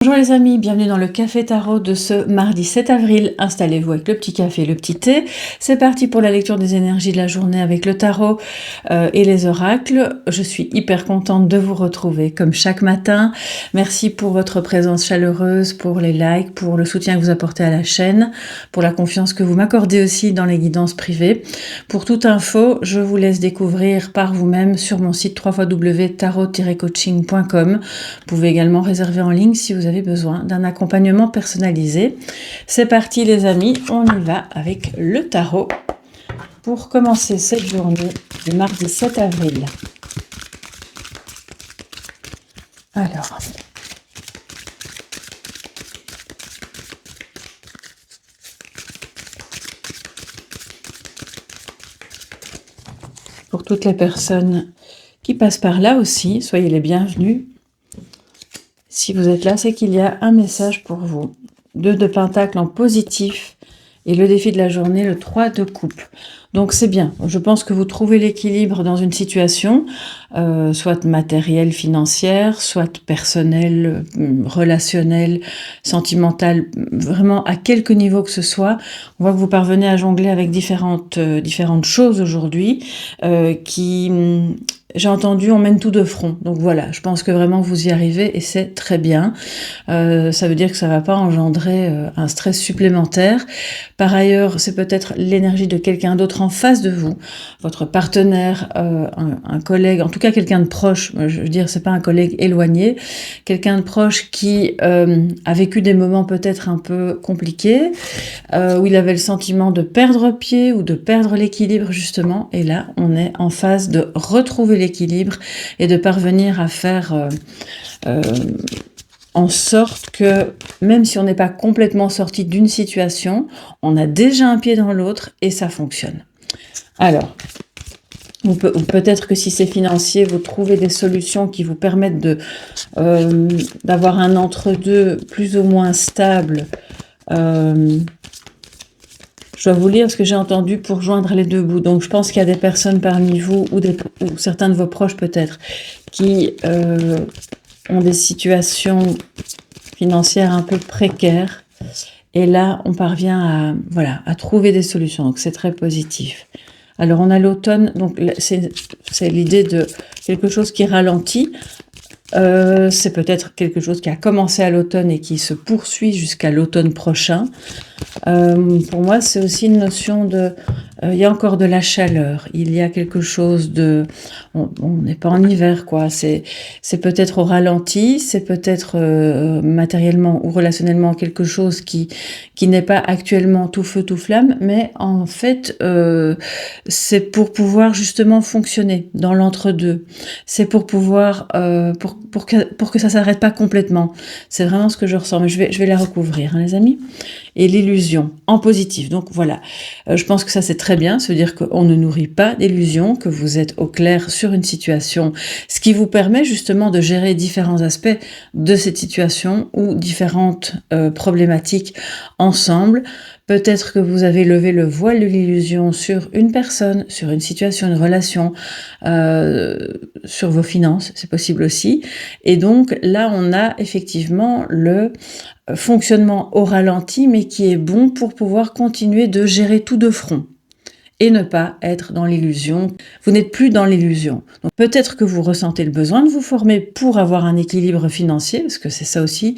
Bonjour les amis, bienvenue dans le Café Tarot de ce mardi 7 avril. Installez-vous avec le petit café et le petit thé. C'est parti pour la lecture des énergies de la journée avec le tarot et les oracles. Je suis hyper contente de vous retrouver comme chaque matin. Merci pour votre présence chaleureuse, pour les likes, pour le soutien que vous apportez à la chaîne, pour la confiance que vous m'accordez aussi dans les guidances privées. Pour toute info, je vous laisse découvrir par vous-même sur mon site www.tarot-coaching.com. Vous pouvez également réserver en ligne si vous avez besoin d'un accompagnement personnalisé. C'est parti les amis, on y va avec le tarot pour commencer cette journée du mardi 7 avril. Alors, pour toutes les personnes qui passent par là aussi, soyez les bienvenus. Si vous êtes là, c'est qu'il y a un message pour vous. 2 de Pentacle en positif et le défi de la journée, le 3 de coupe. Donc c'est bien. Je pense que vous trouvez l'équilibre dans une situation, soit matérielle, financière, soit personnelle, relationnelle, sentimentale, vraiment à quelque niveau que ce soit. On voit que vous parvenez à jongler avec différentes choses aujourd'hui qui... J'ai entendu, on mène tout de front. Donc voilà, je pense que vraiment vous y arrivez et c'est très bien. Ça veut dire que ça ne va pas engendrer un stress supplémentaire. Par ailleurs, c'est peut-être l'énergie de quelqu'un d'autre en face de vous, votre partenaire, un collègue, en tout cas quelqu'un de proche. Je veux dire, c'est pas un collègue éloigné, quelqu'un de proche qui a vécu des moments peut-être un peu compliqués, où il avait le sentiment de perdre pied ou de perdre l'équilibre justement. Et là, on est en phase de retrouver l'équilibre et de parvenir à faire en sorte que même si on n'est pas complètement sorti d'une situation, on a déjà un pied dans l'autre et ça fonctionne. Alors, ou peut-être que si c'est financier, vous trouvez des solutions qui vous permettent d'avoir un entre-deux plus ou moins stable. Je dois vous lire ce que j'ai entendu pour joindre les deux bouts. Donc, je pense qu'il y a des personnes parmi vous, ou certains de vos proches peut-être, qui ont des situations financières un peu précaires. Et là, on parvient à trouver des solutions. Donc, c'est très positif. Alors, on a l'automne. Donc, c'est l'idée de quelque chose qui ralentit. C'est peut-être quelque chose qui a commencé à l'automne et qui se poursuit jusqu'à l'automne prochain. Pour moi, c'est aussi une notion de... il y a encore de la chaleur, il y a quelque chose de... On n'est pas en hiver, quoi. C'est peut-être au ralenti, c'est peut-être matériellement ou relationnellement quelque chose qui n'est pas actuellement tout feu, tout flamme, mais en fait, c'est pour pouvoir justement fonctionner dans l'entre-deux. C'est pour pouvoir... pour que ça s'arrête pas complètement. C'est vraiment ce que je ressens, mais je vais la recouvrir, hein, les amis. Et l'illusion en positif. Donc voilà, je pense que ça c'est très bien, ça veut dire qu'on ne nourrit pas d'illusions, que vous êtes au clair sur une situation, ce qui vous permet justement de gérer différents aspects de cette situation ou différentes problématiques ensemble. Peut-être que vous avez levé le voile de l'illusion sur une personne, sur une situation, une relation, sur vos finances, c'est possible aussi. Et donc là, on a effectivement le fonctionnement au ralenti, mais qui est bon pour pouvoir continuer de gérer tout de front et ne pas être dans l'illusion. Vous n'êtes plus dans l'illusion. Donc peut-être que vous ressentez le besoin de vous former pour avoir un équilibre financier, parce que c'est ça aussi,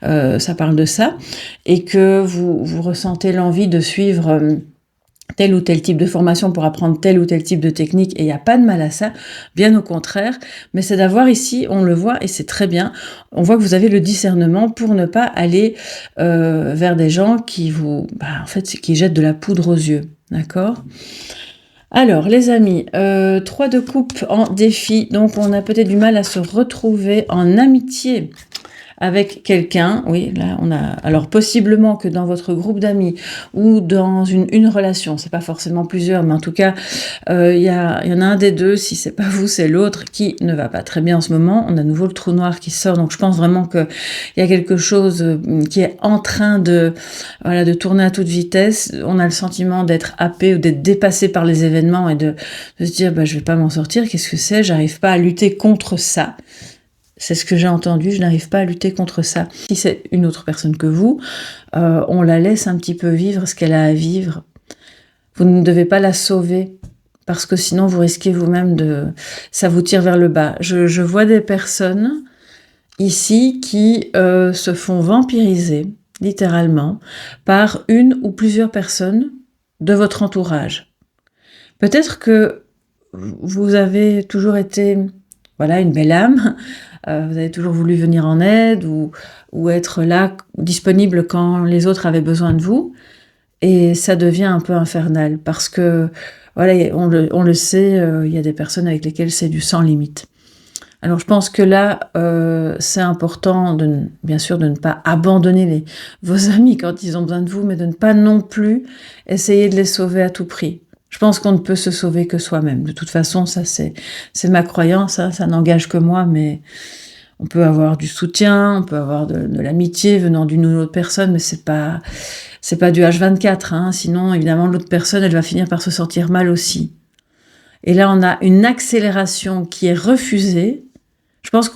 ça parle de ça, et que vous ressentez l'envie de suivre tel ou tel type de formation pour apprendre tel ou tel type de technique, et il n'y a pas de mal à ça, bien au contraire, mais c'est d'avoir ici, on le voit, et c'est très bien, on voit que vous avez le discernement pour ne pas aller vers des gens qui qui jettent de la poudre aux yeux, d'accord ? Alors, les amis, 3 de coupe en défi, donc on a peut-être du mal à se retrouver en amitié avec quelqu'un, oui, là on a, alors possiblement que dans votre groupe d'amis ou dans une relation, c'est pas forcément plusieurs, mais en tout cas, il y en a un des deux, si c'est pas vous, c'est l'autre, qui ne va pas très bien en ce moment. On a à nouveau le trou noir qui sort, donc je pense vraiment que il y a quelque chose qui est en train de tourner à toute vitesse. On a le sentiment d'être happé ou d'être dépassé par les événements et de se dire, je vais pas m'en sortir, qu'est-ce que c'est, j'arrive pas à lutter contre ça. C'est ce que j'ai entendu, je n'arrive pas à lutter contre ça. Si c'est une autre personne que vous, on la laisse un petit peu vivre ce qu'elle a à vivre. Vous ne devez pas la sauver, parce que sinon vous risquez vous-même ça vous tire vers le bas. Je vois des personnes ici qui se font vampiriser, littéralement, par une ou plusieurs personnes de votre entourage. Peut-être que vous avez toujours été, voilà, une belle âme, vous avez toujours voulu venir en aide ou être là, disponible quand les autres avaient besoin de vous, et ça devient un peu infernal parce que, voilà, on le sait, il y a des personnes avec lesquelles c'est du sans limite. Alors je pense que là, c'est important bien sûr de ne pas abandonner vos amis quand ils ont besoin de vous, mais de ne pas non plus essayer de les sauver à tout prix. Je pense qu'on ne peut se sauver que soi-même. De toute façon, ça c'est ma croyance, hein, ça n'engage que moi, mais on peut avoir du soutien, on peut avoir de l'amitié venant d'une ou autre personne, mais c'est pas du H24, hein, sinon évidemment l'autre personne, elle va finir par se sentir mal aussi. Et là, on a une accélération qui est refusée. Je pense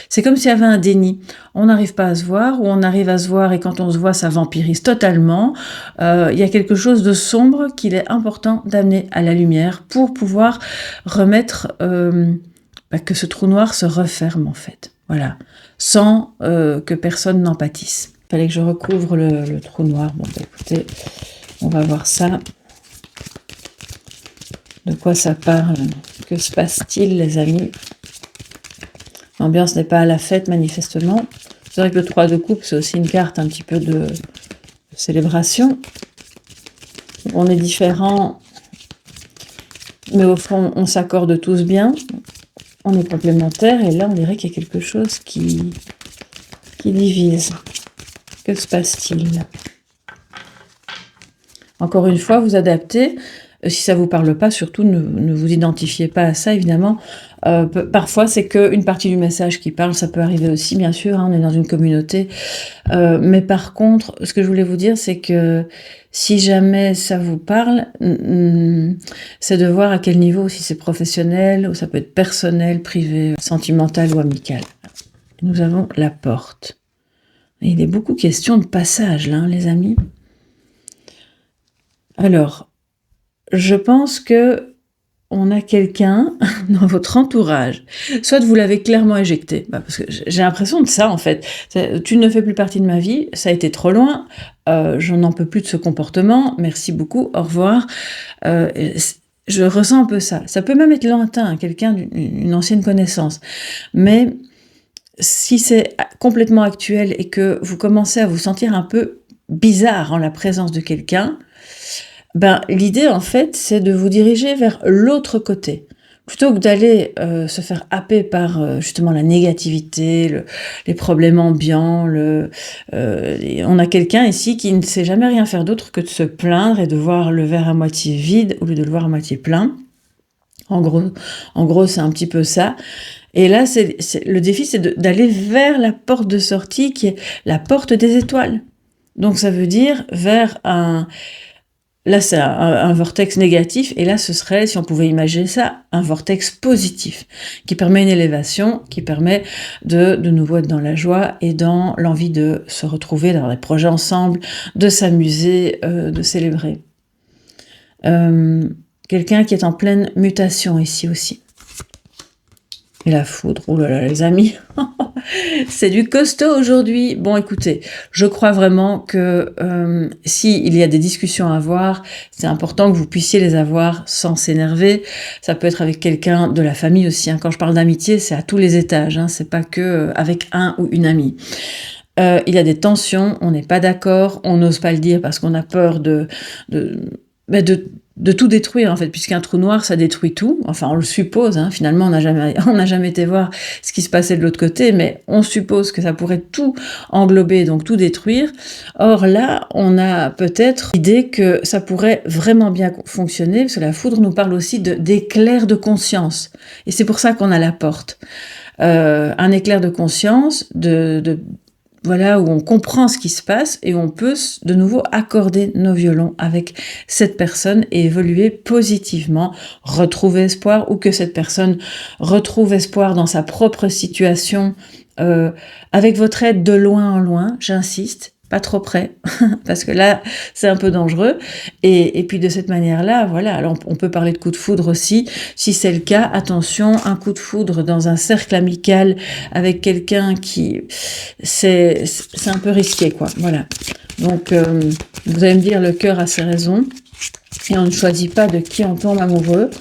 c'est comme s'il y avait un déni. On n'arrive pas à se voir, ou on arrive à se voir et quand on se voit, ça vampirise totalement. Il y a quelque chose de sombre qu'il est important d'amener à la lumière pour pouvoir remettre que ce trou noir se referme en fait. Voilà, sans que personne n'en pâtisse. Il fallait que je recouvre le trou noir. Bon, écoutez, on va voir ça. De quoi ça parle? Que se passe-t-il, les amis? L'ambiance n'est pas à la fête, manifestement. C'est vrai que le 3 de coupe, c'est aussi une carte un petit peu de célébration. On est différents, mais au fond, on s'accorde tous bien. On est complémentaires, et là, on dirait qu'il y a quelque chose qui divise. Que se passe-t-il? Encore une fois, vous adaptez. Si ça ne vous parle pas, surtout ne vous identifiez pas à ça, évidemment. Parfois, c'est qu'une partie du message qui parle, ça peut arriver aussi, bien sûr, hein, on est dans une communauté. Mais par contre, ce que je voulais vous dire, c'est que si jamais ça vous parle, c'est de voir à quel niveau, si c'est professionnel, ou ça peut être personnel, privé, sentimental ou amical. Nous avons la porte. Et il est beaucoup question de passage, là, hein, les amis. Alors, je pense que on a quelqu'un dans votre entourage, soit vous l'avez clairement éjecté, parce que j'ai l'impression de ça en fait. Tu ne fais plus partie de ma vie, ça a été trop loin, je n'en peux plus de ce comportement, merci beaucoup, au revoir. Je ressens un peu ça. Ça peut même être lointain, hein, quelqu'un d'une ancienne connaissance, mais si c'est complètement actuel et que vous commencez à vous sentir un peu bizarre en la présence de quelqu'un, l'idée, en fait, c'est de vous diriger vers l'autre côté. Plutôt que d'aller se faire happer par justement la négativité, les problèmes ambiants. On a quelqu'un ici qui ne sait jamais rien faire d'autre que de se plaindre et de voir le verre à moitié vide au lieu de le voir à moitié plein. En gros, c'est un petit peu ça. Et là, le défi, c'est d'aller vers la porte de sortie qui est la porte des étoiles. Donc, ça veut dire vers Là, c'est un vortex négatif, et là, ce serait, si on pouvait imaginer ça, un vortex positif, qui permet une élévation, qui permet de nouveau être dans la joie et dans l'envie de se retrouver, d'avoir des projets ensemble, de s'amuser, de célébrer. Quelqu'un qui est en pleine mutation ici aussi. Et la foudre, oh là là, les amis, c'est du costaud aujourd'hui. Bon, écoutez, je crois vraiment que s'il y a des discussions à avoir, c'est important que vous puissiez les avoir sans s'énerver. Ça peut être avec quelqu'un de la famille aussi, hein. Quand je parle d'amitié, c'est à tous les étages, hein. C'est pas que avec un ou une amie. Il y a des tensions, on n'est pas d'accord, on n'ose pas le dire parce qu'on a peur de tout détruire en fait, puisqu'un trou noir ça détruit tout, enfin on le suppose, hein. Finalement on n'a jamais été voir ce qui se passait de l'autre côté, mais on suppose que ça pourrait tout englober, donc tout détruire. Or là on a peut-être l'idée que ça pourrait vraiment bien fonctionner, parce que la foudre nous parle aussi d'éclair de conscience, et c'est pour ça qu'on a la porte. Un éclair de conscience, voilà, où on comprend ce qui se passe et on peut de nouveau accorder nos violons avec cette personne et évoluer positivement, retrouver espoir, ou que cette personne retrouve espoir dans sa propre situation, avec votre aide de loin en loin, j'insiste, pas trop près, parce que là, c'est un peu dangereux. Et puis de cette manière-là, voilà, alors on peut parler de coup de foudre aussi. Si c'est le cas, attention, un coup de foudre dans un cercle amical avec quelqu'un qui... C'est un peu risqué, quoi. Voilà. Donc, vous allez me dire, le cœur a ses raisons. Et on ne choisit pas de qui on tombe amoureux.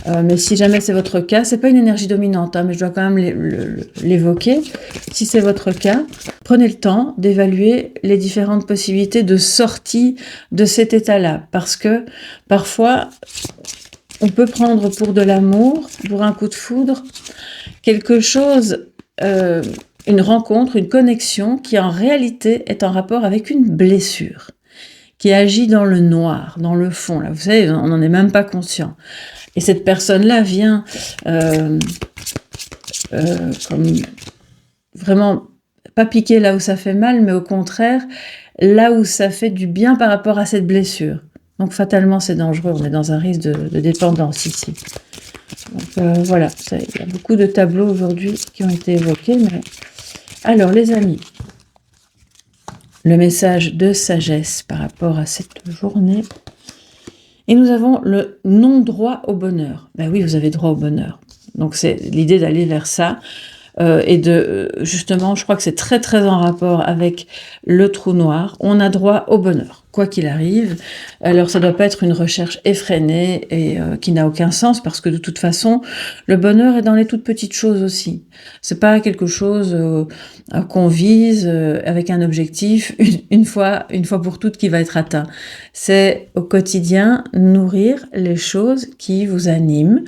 Mais si jamais c'est votre cas, c'est pas une énergie dominante, hein, mais je dois quand même l'évoquer. Si c'est votre cas, prenez le temps d'évaluer les différentes possibilités de sortie de cet état-là, parce que parfois, on peut prendre pour de l'amour, pour un coup de foudre, quelque chose, une rencontre, une connexion qui en réalité est en rapport avec une blessure, qui agit dans le noir, dans le fond. Là, vous savez, on n'en est même pas conscient. Et cette personne-là vient comme vraiment pas piquer là où ça fait mal, mais au contraire, là où ça fait du bien par rapport à cette blessure. Donc fatalement, c'est dangereux. On est dans un risque de dépendance ici. Donc voilà, il y a beaucoup de tableaux aujourd'hui qui ont été évoqués. Mais... Alors, les amis, le message de sagesse par rapport à cette journée... Et nous avons le non-droit au bonheur. Ben oui, vous avez droit au bonheur. Donc c'est l'idée d'aller vers ça. Et de justement, je crois que c'est très très en rapport avec le trou noir. On a droit au bonheur, quoi qu'il arrive. Alors ça doit pas être une recherche effrénée et qui n'a aucun sens, parce que de toute façon, le bonheur est dans les toutes petites choses aussi. C'est pas quelque chose qu'on vise avec un objectif une fois pour toutes qui va être atteint. C'est au quotidien nourrir les choses qui vous animent,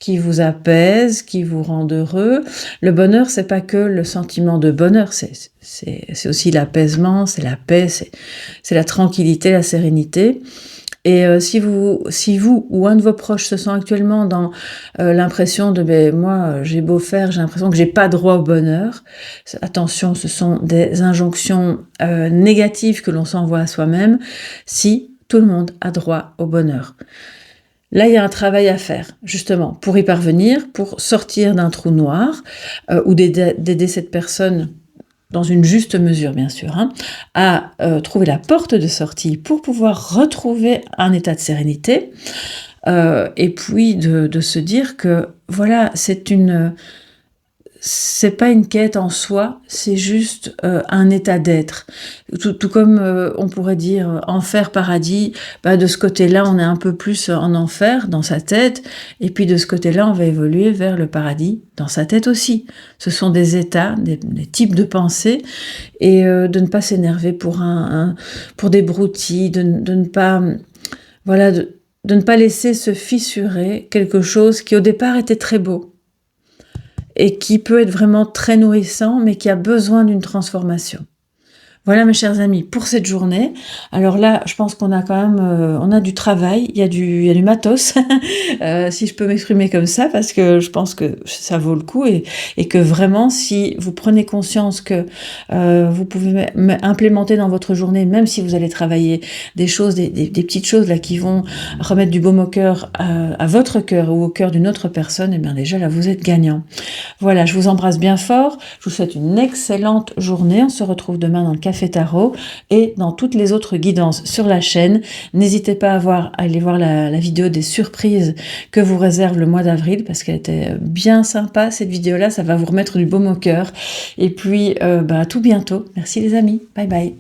qui vous apaisent, qui vous rendent heureux. Le bonheur, c'est pas que le sentiment de bonheur, c'est aussi l'apaisement, c'est la paix, c'est la tranquillité, la sérénité. Et si vous ou un de vos proches se sent actuellement dans l'impression de moi j'ai beau faire, j'ai l'impression que j'ai pas droit au bonheur, attention, ce sont des injonctions négatives que l'on s'envoie à soi-même. Si tout le monde a droit au bonheur. Là, il y a un travail à faire, justement, pour y parvenir, pour sortir d'un trou noir, ou d'aider cette personne, dans une juste mesure, bien sûr, hein, à trouver la porte de sortie pour pouvoir retrouver un état de sérénité, et puis de se dire que, voilà, c'est pas une quête en soi, c'est juste un état d'être. Tout comme on pourrait dire enfer, paradis, de ce côté-là, on est un peu plus en enfer dans sa tête, et puis de ce côté-là, on va évoluer vers le paradis dans sa tête aussi. Ce sont des états, des types de pensées, et de ne pas s'énerver pour des broutilles, de ne pas, voilà, de ne pas laisser se fissurer quelque chose qui au départ était très beau, et qui peut être vraiment très nourrissant, mais qui a besoin d'une transformation. Voilà, mes chers amis, pour cette journée. Alors là, je pense qu'on a quand même, on a du travail, il y a du matos, si je peux m'exprimer comme ça, parce que je pense que ça vaut le coup, et que vraiment, si vous prenez conscience que vous pouvez implémenter dans votre journée, même si vous allez travailler des choses, des petites choses là qui vont remettre du baume au cœur, à votre cœur ou au cœur d'une autre personne, et bien déjà là, vous êtes gagnant. Voilà, je vous embrasse bien fort, je vous souhaite une excellente journée. On se retrouve demain dans le Café Tarot et dans toutes les autres guidances sur la chaîne. N'hésitez pas à aller voir la vidéo des surprises que vous réserve le mois d'avril, parce qu'elle était bien sympa cette vidéo-là, ça va vous remettre du baume au cœur. Et puis à tout bientôt. Merci les amis, bye bye.